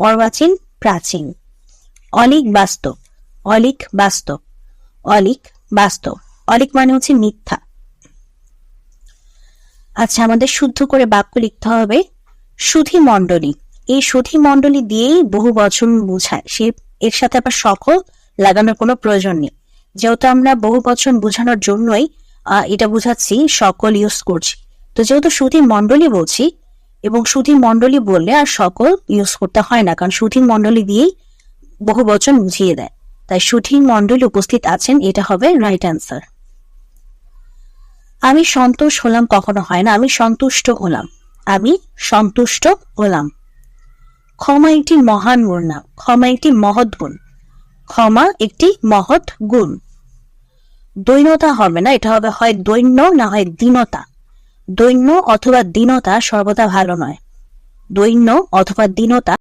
অর্বাচীন প্রাচীন। অলিক বাস্তব, অলিক বাস্তব, অলিক বাস্তব। অলিক মানে হচ্ছে মিথ্যা। আচ্ছা, আমাদের শুদ্ধ করে বাক্য লিখতে হবে। সুধী মণ্ডলী, এই সুধী মণ্ডলী দিয়েই বহু বচন বোঝায়। সে এর সাথে আবার সকল লাগানোর কোনো প্রয়োজন নেই, যেহেতু আমরা বহু বচন বোঝানোর জন্যই এটা বোঝাচ্ছি, সকল ইউজ করছি। তো যেহেতু সুধী মণ্ডলী বলছি, এবং সুধী মণ্ডলী বললে আর সকল ইউজ করতে হয় না, কারণ সুধী মণ্ডলী দিয়েই বহু বচন বুঝিয়ে দেয়। তাই সুধী মণ্ডলী উপস্থিত আছেন, এটা হবে রাইট অ্যান্সার। আমি সন্তোষ হলাম কখনো হয় না, আমি সন্তুষ্ট হলাম, আমি সন্তুষ্ট হলাম। ক্ষমা একটি মহান গুণ না, ক্ষমা একটি মহৎ গুণ, ক্ষমা একটি মহৎ গুণ। দৈন্যতা হবে না, এটা হবে হয় দৈন্য না হয় দীনতা। দৈন্য অথবা দীনতা সর্বদা ভালো নয়, দৈন্য অথবা দীনতা